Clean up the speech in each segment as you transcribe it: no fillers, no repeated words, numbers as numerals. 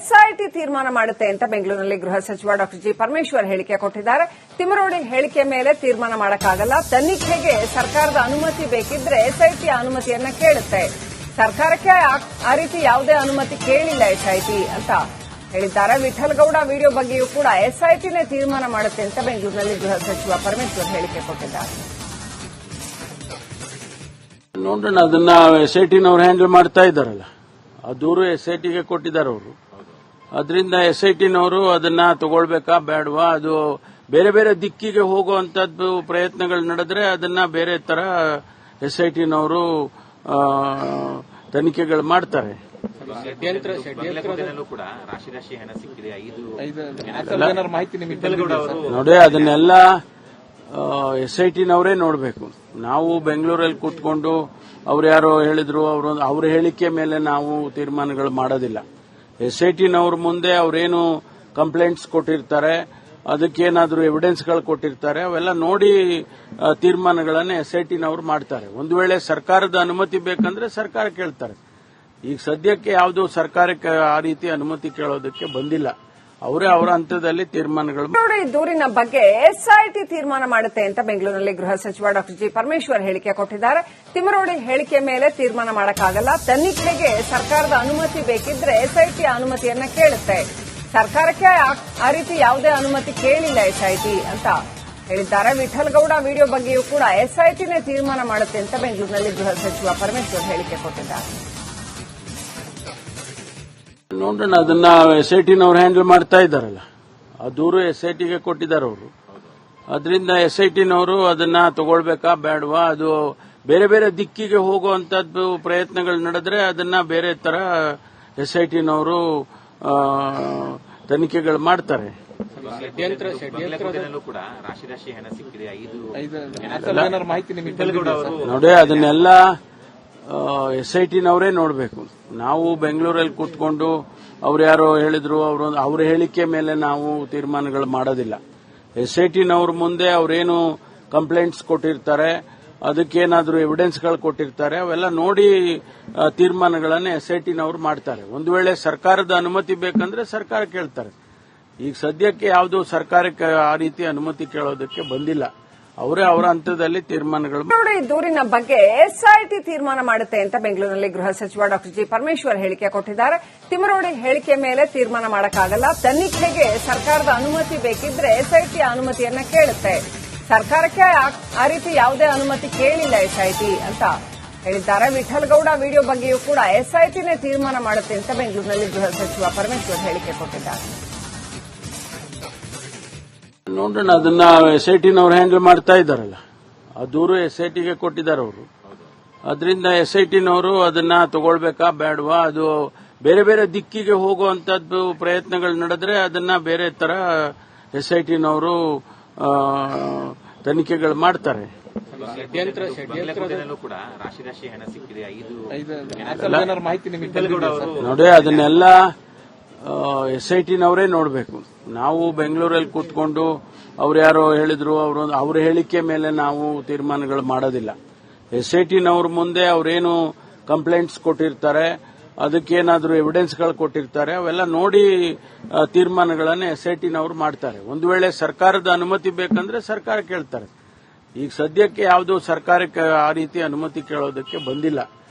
SIT ತೀರ್ಮಾನ ಮಾಡುತ್ತೆ ಅಂತ ಬೆಂಗಳೂರಿನಲ್ಲಿ ಗೃಹ ಸಚಿವ ಡಾ ಜಿ ಪರಮೇಶ್ವರ್ ಹೇಳಿಕೆ ಕೊಟ್ಟಿದ್ದಾರೆ. ತಿಮರೋಡಿ ಹೇಳಿಕೆ ಮೇಲೆ ತೀರ್ಮಾನ ಮಾಡಕ್ಕಾಗಲ್ಲ. ತನಿಖೆಗೆ ಸರ್ಕಾರದ ಅನುಮತಿ ಬೇಕಿದ್ರೆ ಎಸ್ಐಟಿ ಅನುಮತಿಯನ್ನ ಕೇಳುತ್ತೆ. ಸರ್ಕಾರಕ್ಕೆ ಆ ರೀತಿ ಯಾವುದೇ ಅನುಮತಿ ಕೇಳಿಲ್ಲ ಎಸ್ಐಟಿ ಅಂತ ಹೇಳಿದ್ದಾರೆ. ವಿಠಲಗೌಡ ವಿಡಿಯೋ ಬಗ್ಗೆಯೂ ಕೂಡ ಎಸ್ಐಟಿನೇ ತೀರ್ಮಾನ ಮಾಡುತ್ತೆ ಅಂತ ಬೆಂಗಳೂರಿನಲ್ಲಿ ಗೃಹ ಸಚಿವ ಪರಮೇಶ್ವರ್ ಹೇಳಿಕೆ ಕೊಟ್ಟಿದ್ದಾರೆ. ನೋಡೋಣ, ಅದನ್ನ ಎಸ್ಐಟಿನವ್ರು ಹ್ಯಾಂಡಲ್ ಮಾಡ್ತಾ ಇದ್ದಾರಲ್ಲ, ಆ ದೂರು ಎಸ್ಐಟಿಗೆ ಕೊಟ್ಟಿದ್ದಾರೆ ಅವರು. ಅದರಿಂದ ಎಸ್ಐಟಿನವರು ಅದನ್ನ ತಗೊಳ್ಬೇಕಾ ಬೇಡವಾ, ಅದು ಬೇರೆ ಬೇರೆ ದಿಕ್ಕಿಗೆ ಹೋಗುವಂತದ್ದು ಪ್ರಯತ್ನಗಳು ನಡೆದ್ರೆ ಅದನ್ನ ಬೇರೆ ತರ ಎಸ್ಐಟಿನವರು ತನಿಖೆಗಳು ಮಾಡ್ತಾರೆ. ಕೂಡ ರಾಶಿ ಹಣ ಸಿಕ್ಕಿದೆ. ನೋಡಿ, ಅದನ್ನೆಲ್ಲ ಎಸ್ಐಟಿನವರೇ ನೋಡಬೇಕು. ನಾವು ಬೆಂಗಳೂರಲ್ಲಿ ಕೂತ್ಕೊಂಡು ಅವ್ರು ಯಾರೋ ಹೇಳಿದ್ರು, ಅವ್ರ ಹೇಳಿಕೆ ಮೇಲೆ ನಾವು ತೀರ್ಮಾನಗಳು ಮಾಡೋದಿಲ್ಲ. ಎಸ್ಐಟಿನವ್ರ ಮುಂದೆ ಅವರೇನು ಕಂಪ್ಲೇಂಟ್ಸ್ ಕೊಟ್ಟಿರ್ತಾರೆ, ಅದಕ್ಕೇನಾದ್ರೂ ಎವಿಡೆನ್ಸ್ಗಳು ಕೊಟ್ಟಿರ್ತಾರೆ, ಅವೆಲ್ಲ ನೋಡಿ ತೀರ್ಮಾನಗಳನ್ನು ಎಸ್ಐಟಿನವ್ರು ಮಾಡ್ತಾರೆ. ಒಂದು ವೇಳೆ ಸರ್ಕಾರದ ಅನುಮತಿ ಬೇಕಂದ್ರೆ ಸರ್ಕಾರ ಕೇಳ್ತಾರೆ. ಈಗ ಸದ್ಯಕ್ಕೆ ಯಾವುದು ಸರ್ಕಾರಕ್ಕೆ ಆ ರೀತಿ ಅನುಮತಿ ಕೇಳೋದಕ್ಕೆ ಬಂದಿಲ್ಲ. ಅವರೇ ಅವರ ಹಂತದಲ್ಲಿ ತೀರ್ಮಾನಗಳು. ದೂರಿನ ಬಗ್ಗೆ ಎಸ್ಐಟಿ ತೀರ್ಮಾನ ಮಾಡುತ್ತೆ ಅಂತ ಬೆಂಗಳೂರಿನಲ್ಲಿ ಗೃಹ ಸಚಿವ ಡಾ ಜಿ ಪರಮೇಶ್ವರ್ ಹೇಳಿಕೆ ಕೊಟ್ಟಿದ್ದಾರೆ. ತಿಮರೋಡಿ ಹೇಳಿಕೆ ಮೇಲೆ ತೀರ್ಮಾನ ಮಾಡಕ್ಕಾಗಲ್ಲ. ತನಿಖೆಗೆ ಸರ್ಕಾರದ ಅನುಮತಿ ಬೇಕಿದ್ರೆ ಎಸ್ಐಟಿ ಅನುಮತಿಯನ್ನ ಕೇಳುತ್ತೆ. ಸರ್ಕಾರಕ್ಕೆ ಆ ರೀತಿ ಯಾವುದೇ ಅನುಮತಿ ಕೇಳಿಲ್ಲ ಎಸ್ಐಟಿ ಅಂತ ಹೇಳಿದ್ದಾರೆ. ವಿಠಲಗೌಡ ವಿಡಿಯೋ ಬಗ್ಗೆಯೂ ಕೂಡ ಎಸ್ಐಟಿನೇ ತೀರ್ಮಾನ ಮಾಡುತ್ತೆ ಅಂತ ಬೆಂಗಳೂರಿನಲ್ಲಿ ಗೃಹ ಸಚಿವ ಪರಮೇಶ್ವರ್ ಹೇಳಿಕೆ ಕೊಟ್ಟಿದ್ದಾರೆ. ನೋಡೋಣ, ಅದನ್ನ ಎಸ್ಐಟಿನವ್ರು ಹ್ಯಾಂಡಲ್ ಮಾಡ್ತಾ ಇದ್ದಾರಲ್ಲ, ಆ ದೂರು ಎಸ್ಐಟಿಗೆ ಕೊಟ್ಟಿದ್ದಾರೆ ಅವರು. ಅದರಿಂದ ಎಸ್ಐಟಿನವರು ಅದನ್ನ ತಗೊಳ್ಬೇಕಾ ಬೇಡವಾ, ಅದು ಬೇರೆ ಬೇರೆ ದಿಕ್ಕಿಗೆ ಹೋಗುವಂತದ್ದು ಪ್ರಯತ್ನಗಳು ನಡೆದ್ರೆ ಅದನ್ನ ಬೇರೆ ತರ ಎಸ್ಐಟಿನವರು ತನಿಖೆಗಳು ಮಾಡ್ತಾರೆ. ಕೂಡ ರಾಶಿ ಹಣ ಸಿಕ್ಕಿದೆ. ನೋಡಿ, ಅದನ್ನೆಲ್ಲ ಎಸ್ಐಟಿನವರೇ ನೋಡಬೇಕು. ನಾವು ಬೆಂಗಳೂರಲ್ಲಿ ಕೂತ್ಕೊಂಡು ಅವ್ರು ಯಾರೋ ಹೇಳಿದ್ರು, ಅವ್ರ ಹೇಳಿಕೆ ಮೇಲೆ ನಾವು ತೀರ್ಮಾನಗಳು ಮಾಡೋದಿಲ್ಲ. ಎಸ್ಐಟಿನವ್ರ ಮುಂದೆ ಅವರೇನು ಕಂಪ್ಲೇಂಟ್ಸ್ ಕೊಟ್ಟಿರ್ತಾರೆ, ಅದಕ್ಕೇನಾದ್ರೂ ಎವಿಡೆನ್ಸ್ಗಳು ಕೊಟ್ಟಿರ್ತಾರೆ, ಅವೆಲ್ಲ ನೋಡಿ ತೀರ್ಮಾನಗಳನ್ನು ಎಸ್ಐಟಿನವ್ರು ಮಾಡ್ತಾರೆ. ಒಂದು ವೇಳೆ ಸರ್ಕಾರದ ಅನುಮತಿ ಬೇಕಂದ್ರೆ ಸರ್ಕಾರ ಕೇಳ್ತಾರೆ. ಈಗ ಸದ್ಯಕ್ಕೆ ಯಾವುದು ಸರ್ಕಾರಕ್ಕೆ ಆ ರೀತಿ ಅನುಮತಿ ಕೇಳೋದಕ್ಕೆ ಬಂದಿಲ್ಲ. ಅವರೇ ಅವರ ಹಂತದಲ್ಲಿ ತೀರ್ಮಾನಗಳು. ದೂರಿನ ಬಗ್ಗೆ ಎಸ್ಐಟಿ ತೀರ್ಮಾನ ಮಾಡುತ್ತೆ ಅಂತ ಬೆಂಗಳೂರಿನಲ್ಲಿ ಗೃಹ ಸಚಿವ ಡಾ ಜಿ ಪರಮೇಶ್ವರ್ ಹೇಳಿಕೆ ಕೊಟ್ಟಿದ್ದಾರೆ. ತಿಮರೋಡಿ ಹೇಳಿಕೆ ಮೇಲೆ ತೀರ್ಮಾನ ಮಾಡಕ್ಕಾಗಲ್ಲ. ತನಿಖೆಗೆ ಸರ್ಕಾರದ ಅನುಮತಿ ಬೇಕಿದ್ರೆ ಎಸ್ಐಟಿ ಅನುಮತಿಯನ್ನ ಕೇಳುತ್ತೆ. ಸರ್ಕಾರಕ್ಕೆ ಆ ರೀತಿ ಯಾವುದೇ ಅನುಮತಿ ಕೇಳಿಲ್ಲ ಎಸ್ಐಟಿ ಅಂತ ಹೇಳಿದ್ದಾರೆ. ವಿಠಲಗೌಡ ವಿಡಿಯೋ ಬಗ್ಗೆಯೂ ಕೂಡ ಎಸ್ಐಟಿನೇ ತೀರ್ಮಾನ ಮಾಡುತ್ತೆ ಅಂತ ಬೆಂಗಳೂರಿನಲ್ಲಿ ಗೃಹ ಸಚಿವ ಪರಮೇಶ್ವರ್ ಹೇಳಿಕೆ ಕೊಟ್ಟಿದ್ದಾರೆ. ನೋಡೋಣ, ಅದನ್ನ ಎಸ್ಐಟಿನವ್ರು ಹ್ಯಾಂಡಲ್ ಮಾಡ್ತಾ ಇದ್ದಾರಲ್ಲ, ಆ ದೂರು ಎಸ್ಐಟಿಗೆ ಕೊಟ್ಟಿದ್ದಾರೆ ಅವರು. ಅದರಿಂದ ಎಸ್ಐಟಿನವರು ಅದನ್ನ ತಗೊಳ್ಬೇಕಾ ಬೇಡವಾ, ಅದು ಬೇರೆ ಬೇರೆ ದಿಕ್ಕಿಗೆ ಹೋಗುವಂತದ್ದು ಪ್ರಯತ್ನಗಳು ನಡೆದ್ರೆ ಅದನ್ನ ಬೇರೆ ತರ ಎಸ್ಐಟಿನವರು ತನಿಖೆಗಳು ಮಾಡ್ತಾರೆ. ಕೂಡ ರಾಶಿ ಹಣ ಸಿಕ್ಕಿದೆ. ನೋಡಿ, ಅದನ್ನೆಲ್ಲ ಎಸ್ಐಟಿನವರೇ ನೋಡಬೇಕು. ನಾವು ಬೆಂಗಳೂರಲ್ಲಿ ಕೂತ್ಕೊಂಡು ಅವ್ರು ಯಾರೋ ಹೇಳಿದ್ರು, ಅವ್ರ ಹೇಳಿಕೆ ಮೇಲೆ ನಾವು ತೀರ್ಮಾನಗಳು ಮಾಡೋದಿಲ್ಲ. ಎಸ್ಐಟಿನವ್ರ ಮುಂದೆ ಅವರೇನು ಕಂಪ್ಲೇಂಟ್ಸ್ ಕೊಟ್ಟಿರ್ತಾರೆ, ಅದಕ್ಕೇನಾದ್ರೂ ಎವಿಡೆನ್ಸ್ಗಳು ಕೊಟ್ಟಿರ್ತಾರೆ, ಅವೆಲ್ಲ ನೋಡಿ ತೀರ್ಮಾನಗಳನ್ನು ಎಸ್ಐಟಿನವ್ರು ಮಾಡ್ತಾರೆ. ಒಂದು ವೇಳೆ ಸರ್ಕಾರದ ಅನುಮತಿ ಬೇಕಂದ್ರೆ ಸರ್ಕಾರ ಕೇಳ್ತಾರೆ. ಈಗ ಸದ್ಯಕ್ಕೆ ಯಾವುದು ಸರ್ಕಾರಕ್ಕೆ ಆ ರೀತಿ ಅನುಮತಿ ಕೇಳೋದಕ್ಕೆ ಬಂದಿಲ್ಲ.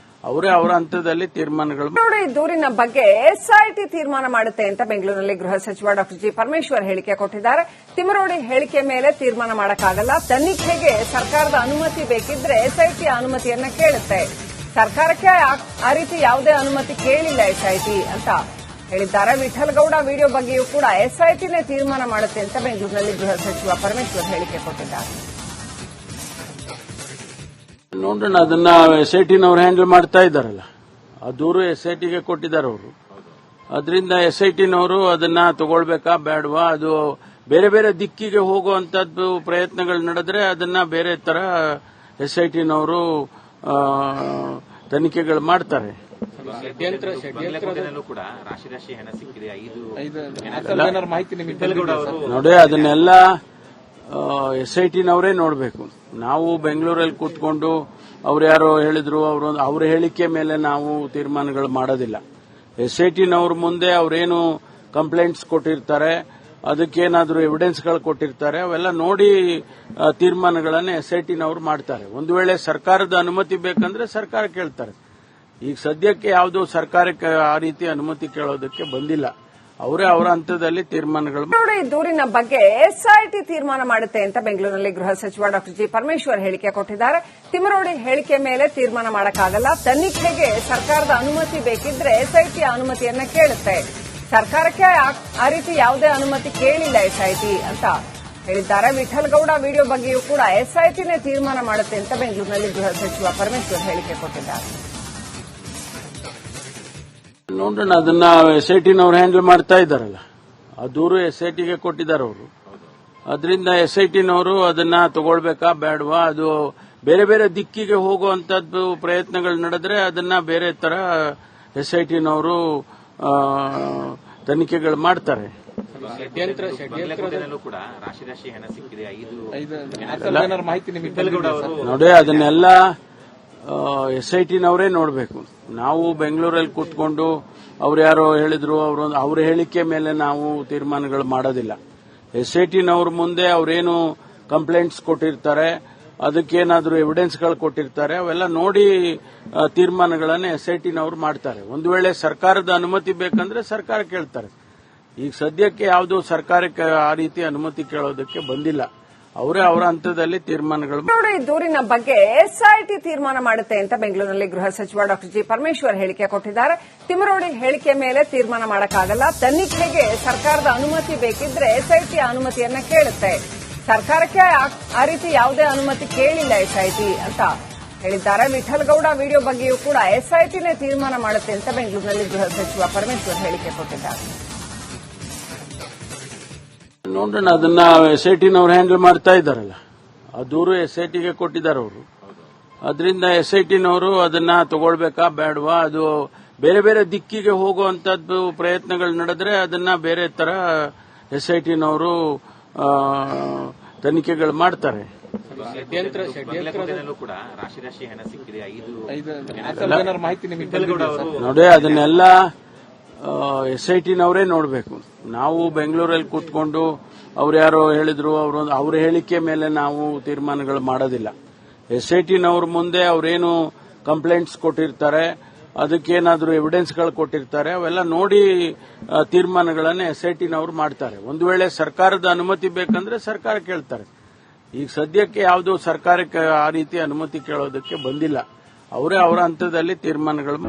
ಅವರೇ ಅವರ ಹಂತದಲ್ಲಿ ತೀರ್ಮಾನಗಳು. ದೂರಿನ ಬಗ್ಗೆ ಎಸ್ಐಟಿ ತೀರ್ಮಾನ ಮಾಡುತ್ತೆ ಅಂತ ಬೆಂಗಳೂರಿನಲ್ಲಿ ಗೃಹ ಸಚಿವ ಡಾ ಜಿ ಪರಮೇಶ್ವರ್ ಹೇಳಿಕೆ ಕೊಟ್ಟಿದ್ದಾರೆ. ತಿಮರೋಡಿ ಹೇಳಿಕೆ ಮೇಲೆ ತೀರ್ಮಾನ ಮಾಡಕ್ಕಾಗಲ್ಲ. ತನಿಖೆಗೆ ಸರ್ಕಾರದ ಅನುಮತಿ ಬೇಕಿದ್ರೆ ಎಸ್ಐಟಿ ಅನುಮತಿಯನ್ನ ಕೇಳುತ್ತೆ. ಸರ್ಕಾರಕ್ಕೆ ಆ ರೀತಿ ಯಾವುದೇ ಅನುಮತಿ ಕೇಳಿಲ್ಲ ಎಸ್ಐಟಿ ಅಂತ ಹೇಳಿದ್ದಾರೆ. ವಿಠಲಗೌಡ ವಿಡಿಯೋ ಬಗ್ಗೆಯೂ ಕೂಡ ಎಸ್ಐಟಿನೇ ತೀರ್ಮಾನ ಮಾಡುತ್ತೆ ಅಂತ ಬೆಂಗಳೂರಿನಲ್ಲಿ ಗೃಹ ಸಚಿವ ಪರಮೇಶ್ವರ್ ಹೇಳಿಕೆ ಕೊಟ್ಟಿದ್ದಾರೆ. ನೋಡೋಣ, ಅದನ್ನ ಎಸ್ಐಟಿನವ್ರು ಹ್ಯಾಂಡಲ್ ಮಾಡ್ತಾ ಇದ್ದಾರಲ್ಲ, ಆ ದೂರು ಎಸ್ಐಟಿಗೆ ಕೊಟ್ಟಿದ್ದಾರೆ ಅವರು. ಅದರಿಂದ ಎಸ್ಐಟಿನವರು ಅದನ್ನ ತಗೊಳ್ಬೇಕಾ ಬೇಡವಾ, ಅದು ಬೇರೆ ಬೇರೆ ದಿಕ್ಕಿಗೆ ಹೋಗುವಂತದ್ದು ಪ್ರಯತ್ನಗಳು ನಡೆದ್ರೆ ಅದನ್ನ ಬೇರೆ ತರ ಎಸ್ಐಟಿನವರು ತನಿಖೆಗಳು ಮಾಡ್ತಾರೆ. ಕೂಡ ರಾಶಿ ಹಣ ಸಿಕ್ಕಿದೆ. ನೋಡಿ, ಅದನ್ನೆಲ್ಲ ಎಸ್ಐಟಿನವರೇ ನೋಡಬೇಕು. ನಾವು ಬೆಂಗಳೂರಲ್ಲಿ ಕೂತ್ಕೊಂಡು ಅವ್ರು ಯಾರೋ ಹೇಳಿದ್ರು, ಅವ್ರ ಹೇಳಿಕೆ ಮೇಲೆ ನಾವು ತೀರ್ಮಾನಗಳು ಮಾಡೋದಿಲ್ಲ. SITನವ್ರ ಮುಂದೆ ಅವರೇನು ಕಂಪ್ಲೇಂಟ್ಸ್ ಕೊಟ್ಟಿರ್ತಾರೆ, ಅದಕ್ಕೇನಾದರೂ ಎವಿಡೆನ್ಸ್ಗಳು ಕೊಟ್ಟಿರ್ತಾರೆ, ಅವೆಲ್ಲ ನೋಡಿ ತೀರ್ಮಾನಗಳನ್ನು SITನವ್ರು ಮಾಡ್ತಾರೆ. ಒಂದು ವೇಳೆ ಸರ್ಕಾರದ ಅನುಮತಿ ಬೇಕಂದ್ರೆ ಸರ್ಕಾರ ಕೇಳ್ತಾರೆ. ಈಗ ಸದ್ಯಕ್ಕೆ ಯಾವುದೂ ಸರ್ಕಾರಕ್ಕೆ ಆ ರೀತಿ ಅನುಮತಿ ಕೇಳೋದಕ್ಕೆ ಬಂದಿಲ್ಲ. ಅವರೇ ಅವರ ಹಂತದಲ್ಲಿ ತೀರ್ಮಾನಗಳು. ನೋಡಿ, ದೂರಿನ ಬಗ್ಗೆ SIT ತೀರ್ಮಾನ ಮಾಡುತ್ತೆ ಅಂತ ಬೆಂಗಳೂರಿನಲ್ಲಿ ಗೃಹ ಸಚಿವ ಡಾಕ್ಟರ್ ಜಿ ಪರಮೇಶ್ವರ್ ಹೇಳಿಕೆ ಕೊಟ್ಟಿದ್ದಾರೆ. ತಿಮರೋಡಿ ಹೇಳಿಕೆ ಮೇಲೆ ತೀರ್ಮಾನ ಮಾಡಕ್ಕಾಗಲ್ಲ. ತನಿಖೆಗೆ ಸರ್ಕಾರದ ಅನುಮತಿ ಬೇಕಿದ್ರೆ SIT ಅನುಮತಿಯನ್ನ ಕೇಳುತ್ತೆ. ಸರ್ಕಾರಕ್ಕೆ ಆ ರೀತಿ ಯಾವುದೇ ಅನುಮತಿ ಕೇಳಿಲ್ಲ SIT ಅಂತ ಹೇಳಿದ್ದಾರೆ. ವಿಠಲ್ ಗೌಡ ವಿಡಿಯೋ ಬಗ್ಗೆಯೂ ಕೂಡ SITನೇ ತೀರ್ಮಾನ ಮಾಡುತ್ತೆ ಅಂತ ಬೆಂಗಳೂರಿನಲ್ಲಿ ಗೃಹ ಸಚಿವ ಪರಮೇಶ್ವರ್ ಹೇಳಿಕೆ ಕೊಟ್ಟಿದ್ದಾರೆ. ನೋಡೋಣ, ಅದನ್ನ SITನವ್ರು ಹ್ಯಾಂಡಲ್ ಮಾಡ್ತಾ ಇದ್ದಾರಲ್ಲ, ಆ ದೂರು SITಗೆ ಕೊಟ್ಟಿದ್ದಾರೆ ಅವರು. ಅದರಿಂದ SITನವರು ಅದನ್ನ ತಗೊಳ್ಬೇಕಾ ಬೇಡವಾ, ಅದು ಬೇರೆ ಬೇರೆ ದಿಕ್ಕಿಗೆ ಹೋಗುವಂತದ್ದು ಪ್ರಯತ್ನಗಳು ನಡೆದ್ರೆ ಅದನ್ನ ಬೇರೆ ತರ SITನವರು ತನಿಖೆಗಳು ಮಾಡ್ತಾರೆ. ಬಂಗ್ಲೆಕೋಟೆನಲ್ಲೂ ಕೂಡ ರಾಶಿ ರಾಶಿ ಹಣ ಸಿಕ್ಕಿದೆ. ನೋಡಿ, ಅದನ್ನೆಲ್ಲ SITನವರೇ ನೋಡಬೇಕು. ನಾವು ಬೆಂಗಳೂರಲ್ಲಿ ಕೂತ್ಕೊಂಡು ಅವ್ರು ಯಾರೋ ಹೇಳಿದ್ರು, ಅವ್ರ ಹೇಳಿಕೆ ಮೇಲೆ ನಾವು ತೀರ್ಮಾನಗಳು ಮಾಡೋದಿಲ್ಲ. SITನವ್ರ ಮುಂದೆ ಅವರೇನು ಕಂಪ್ಲೇಂಟ್ಸ್ ಕೊಟ್ಟಿರ್ತಾರೆ, ಅದಕ್ಕೇನಾದರೂ ಎವಿಡೆನ್ಸ್ಗಳು ಕೊಟ್ಟಿರ್ತಾರೆ, ಅವೆಲ್ಲ ನೋಡಿ ತೀರ್ಮಾನಗಳನ್ನು SITನವ್ರು ಮಾಡ್ತಾರೆ. ಒಂದು ವೇಳೆ ಸರ್ಕಾರದ ಅನುಮತಿ ಬೇಕಂದ್ರೆ ಸರ್ಕಾರ ಕೇಳ್ತಾರೆ. ಈಗ ಸದ್ಯಕ್ಕೆ ಯಾವುದೂ ಸರ್ಕಾರಕ್ಕೆ ಆ ರೀತಿ ಅನುಮತಿ ಕೇಳೋದಕ್ಕೆ ಬಂದಿಲ್ಲ. ಅವರೇ ಅವರ ಹಂತದಲ್ಲಿ ತೀರ್ಮಾನಗಳು. ನೋಡಿ, ದೂರಿನ ಬಗ್ಗೆ SIT ತೀರ್ಮಾನ ಮಾಡುತ್ತೆ ಅಂತ ಬೆಂಗಳೂರಿನಲ್ಲಿ ಗೃಹ ಸಚಿವ ಡಾಕ್ಟರ್ ಜಿ ಪರಮೇಶ್ವರ್ ಹೇಳಿಕೆ ಕೊಟ್ಟಿದ್ದಾರೆ. ತಿಮರೋಡಿ ಹೇಳಿಕೆ ಮೇಲೆ ತೀರ್ಮಾನ ಮಾಡಕ್ಕಾಗಲ್ಲ. ತನಿಖೆಗೆ ಸರ್ಕಾರದ ಅನುಮತಿ ಬೇಕಿದ್ರೆ SIT ಅನುಮತಿಯನ್ನ ಕೇಳುತ್ತೆ. ಸರ್ಕಾರಕ್ಕೆ ಆ ರೀತಿ ಯಾವುದೇ ಅನುಮತಿ ಕೇಳಿಲ್ಲ SIT ಅಂತ ಹೇಳಿದ್ದಾರೆ. ವಿಠಲ್ ಗೌಡ ವಿಡಿಯೋ ಬಗ್ಗೆಯೂ ಕೂಡ SITನೇ ತೀರ್ಮಾನ ಮಾಡುತ್ತೆ ಅಂತ ಬೆಂಗಳೂರಿನಲ್ಲಿ ಗೃಹ ಸಚಿವ ಪರಮೇಶ್ವರ್ ಹೇಳಿಕೆ ಕೊಟ್ಟಿದ್ದಾರೆ. ನೋಡೋಣ, ಅದನ್ನ SITನವ್ರು ಹ್ಯಾಂಡಲ್ ಮಾಡ್ತಾ ಇದ್ದಾರಲ್ಲ, ಆ ದೂರು SITಗೆ ಕೊಟ್ಟಿದ್ದಾರೆ ಅವರು. ಅದರಿಂದ SITನವರು ಅದನ್ನ ತಗೊಳ್ಬೇಕಾ ಬೇಡವಾ, ಅದು ಬೇರೆ ಬೇರೆ ದಿಕ್ಕಿಗೆ ಹೋಗುವಂತದ್ದು ಪ್ರಯತ್ನಗಳು ನಡೆದ್ರೆ ಅದನ್ನ ಬೇರೆ ತರ SITನವರು ತನಿಖೆಗಳು ಮಾಡ್ತಾರೆ. ಬಂಗ್ಲೆಕೋಟೆನಲ್ಲೂ ಕೂಡ ರಾಶಿ ರಾಶಿ ಹಣ ಸಿಕ್ಕಿದೆ. ನೋಡಿ, ಅದನ್ನೆಲ್ಲ SITನವರೇ ನೋಡಬೇಕು. ನಾವು ಬೆಂಗಳೂರಲ್ಲಿ ಕೂತ್ಕೊಂಡು ಅವ್ರು ಯಾರೋ ಹೇಳಿದ್ರು, ಅವ್ರ ಹೇಳಿಕೆ ಮೇಲೆ ನಾವು ತೀರ್ಮಾನಗಳು ಮಾಡೋದಿಲ್ಲ. SITನವ್ರ ಮುಂದೆ ಅವರೇನು ಕಂಪ್ಲೇಂಟ್ಸ್ ಕೊಟ್ಟಿರ್ತಾರೆ, ಅದಕ್ಕೇನಾದರೂ ಎವಿಡೆನ್ಸ್ಗಳು ಕೊಟ್ಟಿರ್ತಾರೆ, ಅವೆಲ್ಲ ನೋಡಿ ತೀರ್ಮಾನಗಳನ್ನು SITನವ್ರು ಮಾಡ್ತಾರೆ. ಒಂದು ವೇಳೆ ಸರ್ಕಾರದ ಅನುಮತಿ ಬೇಕಂದ್ರೆ ಸರ್ಕಾರ ಕೇಳ್ತಾರೆ. ಈಗ ಸದ್ಯಕ್ಕೆ ಯಾವುದೂ ಸರ್ಕಾರಕ್ಕೆ ಆ ರೀತಿ ಅನುಮತಿ ಕೇಳೋದಕ್ಕೆ ಬಂದಿಲ್ಲ. ಅವರೇ ಅವರ ಹಂತದಲ್ಲಿ ತೀರ್ಮಾನಗಳು